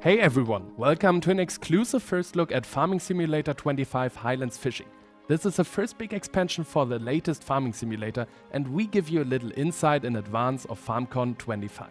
Hey everyone, welcome to an exclusive first look at Farming Simulator 25 Highlands Fishing. This is the first big expansion for the latest farming simulator, and we give you a little insight in advance of FarmCon 25.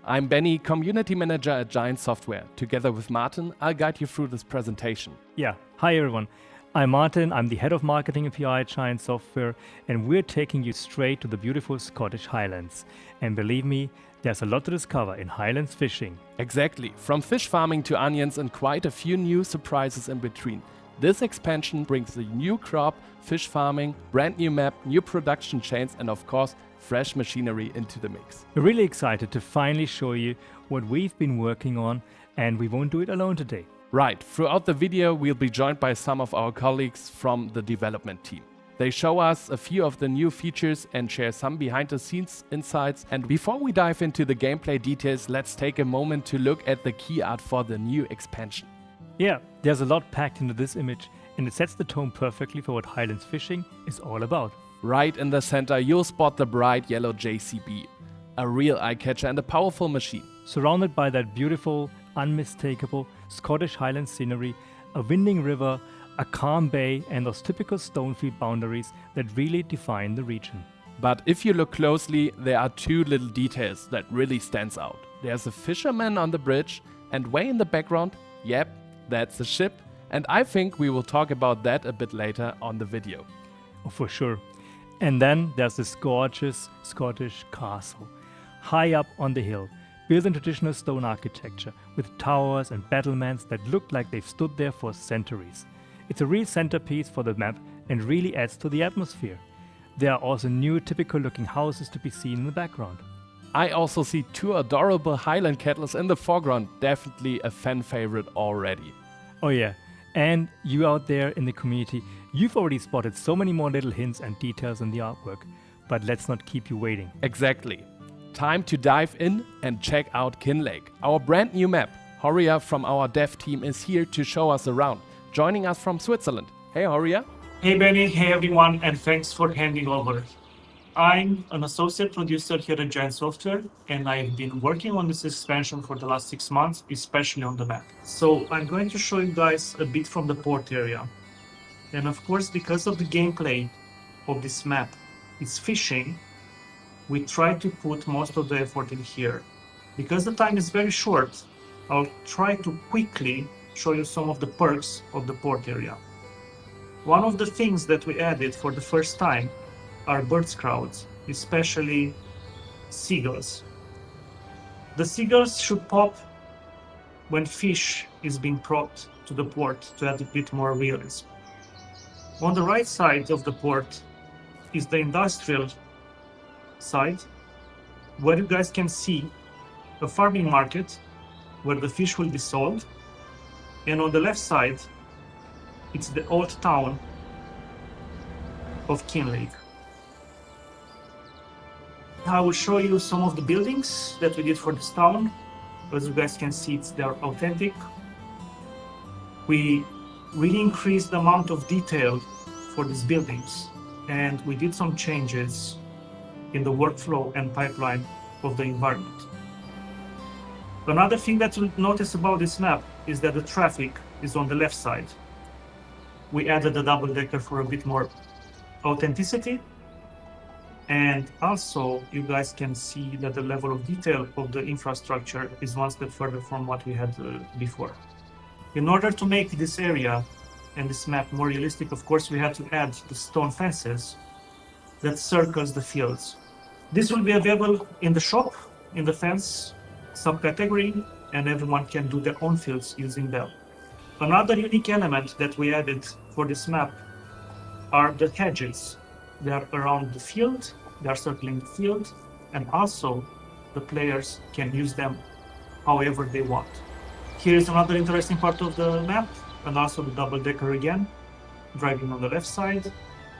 I'm Benny, Community Manager at Giant Software. Together with Martin, I'll guide you through this presentation. Yeah, hi everyone. I'm Martin, I'm the Head of Marketing and PR at Giant Software, and we're taking you straight to the beautiful Scottish Highlands. And believe me, there's a lot to discover in Highlands Fishing. Exactly, from fish farming to onions and quite a few new surprises in between. This expansion brings a new crop, fish farming, brand new map, new production chains and of course fresh machinery into the mix. We're really excited to finally show you what we've been working on, and we won't do it alone today. Right, throughout the video we'll be joined by some of our colleagues from the development team. They show us a few of the new features and share some behind-the-scenes insights. And before we dive into the gameplay details, let's take a moment to look at the key art for the new expansion. Yeah, there's a lot packed into this image, and it sets the tone perfectly for what Highlands Fishing is all about. Right in the center, you'll spot the bright yellow JCB, a real eye-catcher and a powerful machine. Surrounded by that beautiful, unmistakable Scottish Highland scenery, a winding river, a calm bay, and those typical stonefield boundaries that really define the region. But if you look closely, there are two little details that really stands out. There's a fisherman on the bridge, and way in the background, yep, that's a ship, and I think we will talk about that a bit later on the video. Oh, for sure. And then there's this gorgeous Scottish castle, high up on the hill, built in traditional stone architecture, with towers and battlements that look like they've stood there for centuries. It's a real centerpiece for the map and really adds to the atmosphere. There are also new typical looking houses to be seen in the background. I also see two adorable Highland kettles in the foreground, definitely a fan favorite already. Oh yeah, and you out there in the community, you've already spotted so many more little hints and details in the artwork, but let's not keep you waiting. Exactly. Time to dive in and check out Kinlake, our brand new map. Horia from our dev team is here to show us around, joining us from Switzerland. Hey Horia. Hey Benny, hey everyone, and thanks for handing over. I'm an associate producer here at Giant Software, and I've been working on this expansion for the last 6 months, especially on the map. So I'm going to show you guys a bit from the port area. And of course, because of the gameplay of this map, it's fishing, we try to put most of the effort in here. Because the time is very short, I'll try to quickly show you some of the perks of the port area. One of the things that we added for the first time are birds crowds, especially seagulls. The seagulls should pop when fish is being brought to the port to add a bit more realism. On the right side of the port is the industrial side, where you guys can see a farming market where the fish will be sold. And on the left side, it's the old town of Kinlake. I will show you some of the buildings that we did for this town. As you guys can see, they're authentic. We really increased the amount of detail for these buildings, and we did some changes in the workflow and pipeline of the environment. Another thing that you'll notice about this map is that the traffic is on the left side. We added a double-decker for a bit more authenticity, and also you guys can see that the level of detail of the infrastructure is one step further from what we had before. In order to make this area and this map more realistic, of course, we had to add the stone fences that circles the fields. This will be available in the shop, in the fence subcategory, and everyone can do their own fields using them. Another unique element that we added for this map are the hedges. They are around the field, they are circling the field, and also the players can use them however they want. Here is another interesting part of the map, and also the double-decker again, driving on the left side.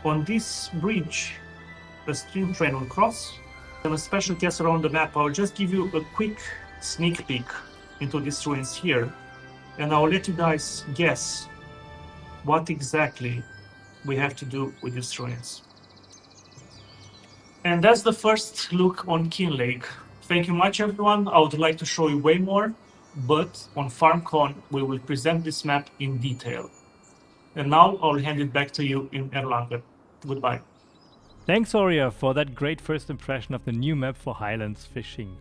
On this bridge, a stream train will cross. And a special case around the map, I'll just give you a quick sneak peek into these ruins here, and I'll let you guys guess what exactly we have to do with these ruins. And that's the first look on Kinlake. Thank you much, everyone. I would like to show you way more, but on FarmCon, we will present this map in detail. And now I'll hand it back to you in Erlangen. Goodbye. Thanks, Oria, for that great first impression of the new map for Highlands Fishing.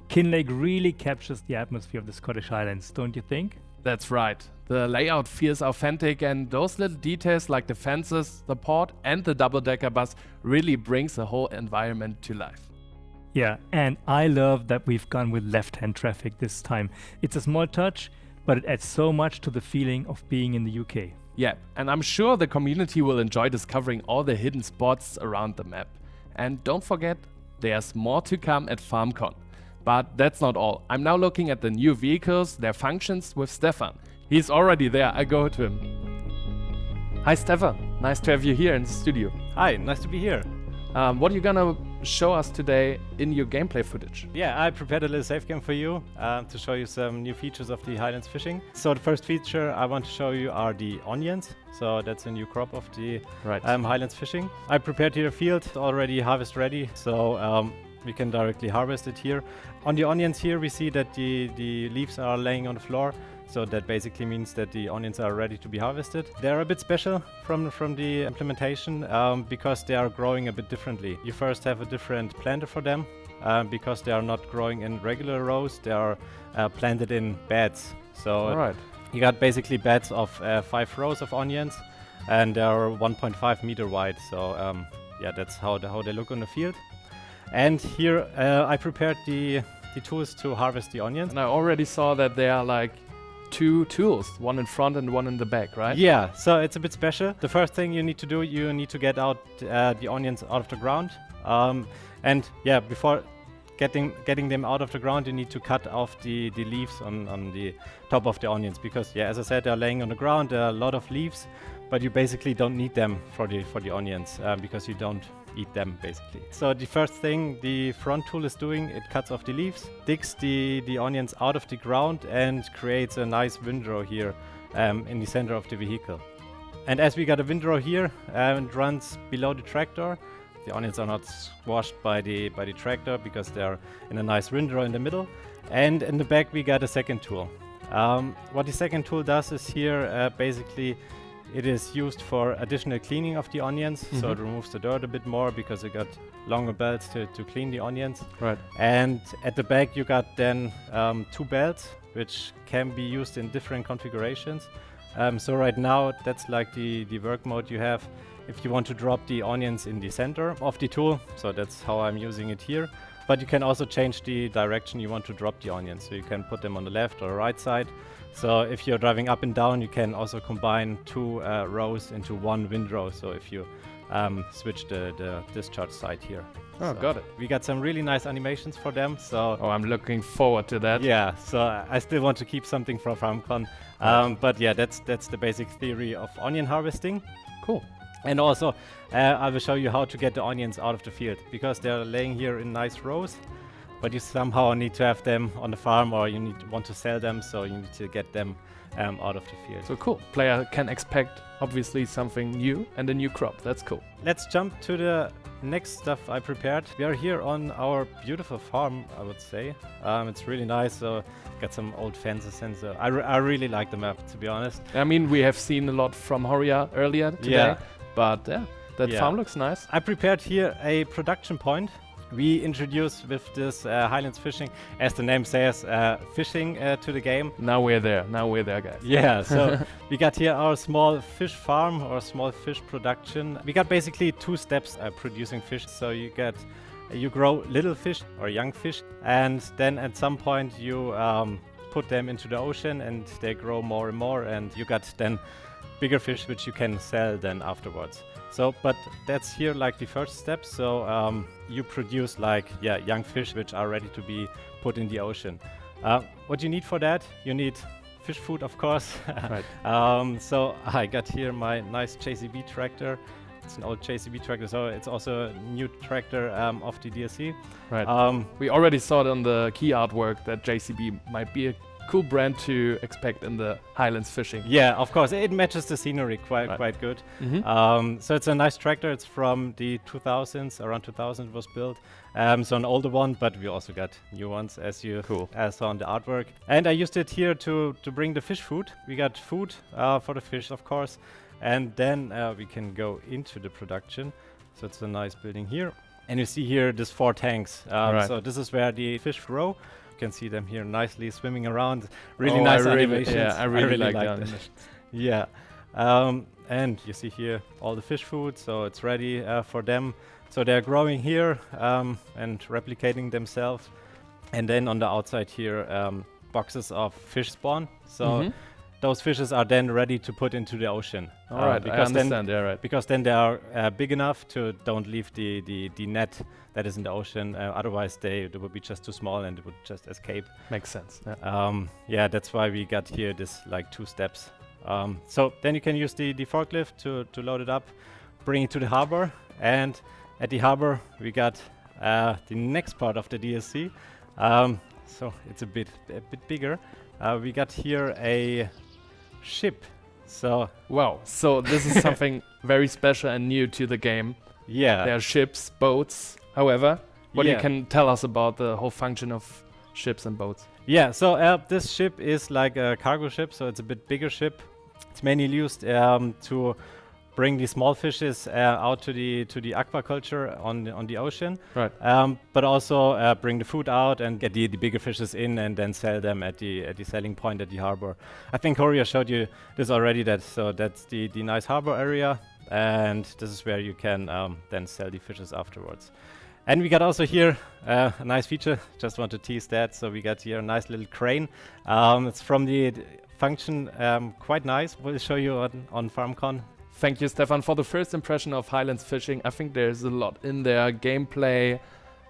Kinlake really captures the atmosphere of the Scottish Highlands, don't you think? That's right. The layout feels authentic, and those little details like the fences, the port and the double-decker bus really brings the whole environment to life. Yeah, and I love that we've gone with left-hand traffic this time. It's a small touch, but it adds so much to the feeling of being in the UK. Yeah, and I'm sure the community will enjoy discovering all the hidden spots around the map. And don't forget, there's more to come at FarmCon. But that's not all. I'm now looking at the new vehicles, their functions with Stefan. He's already there, I go to him. Hi Stefan, nice to have you here in the studio. Hi, nice to be here. What are you gonna show us today in your gameplay footage? Yeah, I prepared a little save game for you to show you some new features of the Highlands Fishing. So the first feature I want to show you are the onions. So that's a new crop of the Highlands Fishing. I prepared here a field already harvest ready, so we can directly harvest it here. On the onions here we see that the leaves are laying on the floor. So that basically means that the onions are ready to be harvested. They're a bit special from the implementation because they are growing a bit differently. You first have a different planter for them because they are not growing in regular rows. They are planted in beds. So you got basically beds of 5 rows of onions, and they are 1.5 meter wide. So yeah, that's how they look on the field. And here I prepared the tools to harvest the onions. And I already saw that they are like 2 tools, one in front and one in the back, right? Yeah, so it's a bit special. The first thing you need to do, you need to get out the onions out of the ground. And yeah, before getting them out of the ground, you need to cut off the leaves on the top of the onions, because yeah, as I said, they're laying on the ground. There are a lot of leaves, but you basically don't need them for the onions because you don't eat them basically. So the first thing the front tool is doing, it cuts off the leaves, digs the onions out of the ground and creates a nice windrow here in the center of the vehicle. And as we got a windrow here, it runs below the tractor. The onions are not squashed by the tractor because they're in a nice windrow in the middle. And in the back we got a second tool. What the second tool does is here basically it is used for additional cleaning of the onions, so it removes the dirt a bit more because it got longer belts to clean the onions. Right. And at the back you got then 2 belts which can be used in different configurations. So right now that's like the work mode you have if you want to drop the onions in the center of the tool. So that's how I'm using it here. But you can also change the direction you want to drop the onions. So you can put them on the left or right side. So if you're driving up and down, you can also combine 2 rows into one windrow. So if you switch the discharge side here. Oh, so got it. We got some really nice animations for them. So I'm looking forward to that. Yeah, so I still want to keep something from FarmCon. But yeah, that's the basic theory of onion harvesting. Cool. And also, I will show you how to get the onions out of the field, because they're laying here in nice rows, but you somehow need to have them on the farm, or you want to sell them, so you need to get them out of the field. So cool. Player can expect, obviously, something new and a new crop. That's cool. Let's jump to the next stuff I prepared. We are here on our beautiful farm, I would say. It's really nice. So got some old fences, and so I really like the map, to be honest. I mean, we have seen a lot from Horia earlier today. Yeah. But yeah, that farm looks nice. I prepared here a production point. We introduced with this Highlands Fishing, as the name says, fishing to the game. Now we're there, guys. Yeah, so we got here our small fish farm or small fish production. We got basically 2 steps producing fish. So you grow little fish or young fish, and then at some point you put them into the ocean and they grow more and more, and you got then bigger fish which you can sell then afterwards. So, but that's here like the first step. So you produce like young fish which are ready to be put in the ocean. What you need for that? You need fish food, of course. Right. So I got here my nice JCB tractor. It's an old JCB tractor, so it's also a new tractor of the DLC. Right. We already saw it on the key artwork that JCB might be a cool brand to expect in the Highlands Fishing. Yeah, of course, it matches the scenery quite good. So it's a nice tractor. It's from the 2000s, around 2000 it was built. So an older one, but we also got new ones, as you saw on the artwork. And I used it here to bring the fish food. We got food for the fish, of course, and then we can go into the production. So it's a nice building here. And you see here these 4 tanks. So this is where the fish grow. You can see them here nicely swimming around. Really nice animations. Yeah, I really like them. that. Yeah. And you see here all the fish food, so it's ready for them. So they're growing here and replicating themselves. And then on the outside here, boxes of fish spawn. So those fishes are then ready to put into the ocean. All right, I understand. Because then they are big enough to don't leave the net that is in the ocean. Otherwise, they would be just too small and they would just escape. Makes sense. Yeah, that's why we got here this like 2 steps. So then you can use the forklift to load it up, bring it to the harbor, and at the harbor we got the next part of the DLC. So it's a bit bigger. We got here a ship. So wow, so this is something very special and new to the game. Yeah, there are ships, boats. However, what you can tell us about the whole function of ships and boats? Yeah, so this ship is like a cargo ship, so it's a bit bigger ship. It's mainly used to bring the small fishes out to the aquaculture on the ocean, right? But also bring the food out and get the bigger fishes in and then sell them at the selling point at the harbor. I think Horia showed you this already. That's the nice harbor area, and this is where you can then sell the fishes afterwards. And we got also here a nice feature. Just want to tease that. So we got here a nice little crane. It's from the function, quite nice. We'll show you on FarmCon. Thank you, Stefan, for the first impression of Highlands Fishing. I think there's a lot in there, gameplay,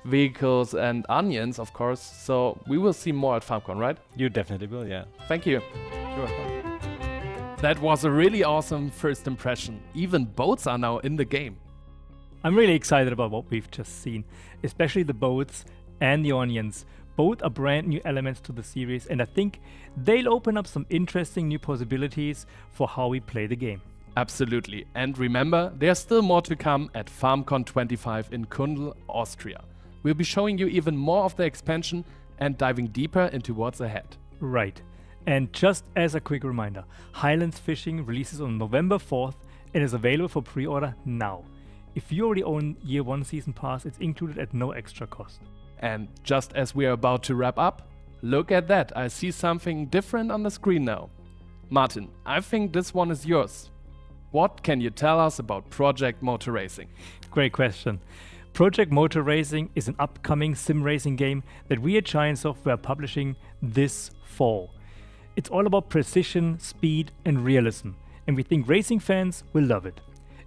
vehicles and onions, of course. So we will see more at FarmCon, right? You definitely will, yeah. Thank you. You're welcome. That was a really awesome first impression. Even boats are now in the game. I'm really excited about what we've just seen, especially the boats and the onions. Both are brand new elements to the series, and I think they'll open up some interesting new possibilities for how we play the game. Absolutely. And remember, there's still more to come at FarmCon 25 in Kundl, Austria. We'll be showing you even more of the expansion and diving deeper into what's ahead. Right. And just as a quick reminder, Highlands Fishing releases on November 4th and is available for pre-order now. If you already own Year 1 Season Pass, it's included at no extra cost. And just as we are about to wrap up, look at that, I see something different on the screen now. Martin, I think this one is yours. What can you tell us about Project Motor Racing? Great question. Project Motor Racing is an upcoming sim racing game that we at Giant Software are publishing this fall. It's all about precision, speed and realism, and we think racing fans will love it.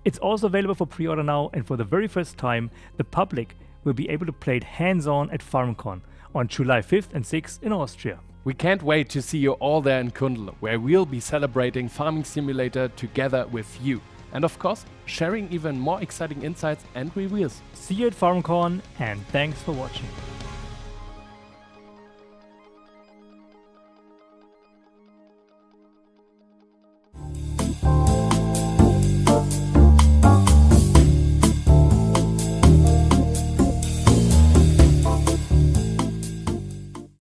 It's also available for pre-order now, and for the very first time, the public will be able to play it hands-on at FarmCon on July 5th and 6th in Austria. We can't wait to see you all there in Kundl, where we'll be celebrating Farming Simulator together with you. And of course, sharing even more exciting insights and reveals. See you at FarmCon, and thanks for watching.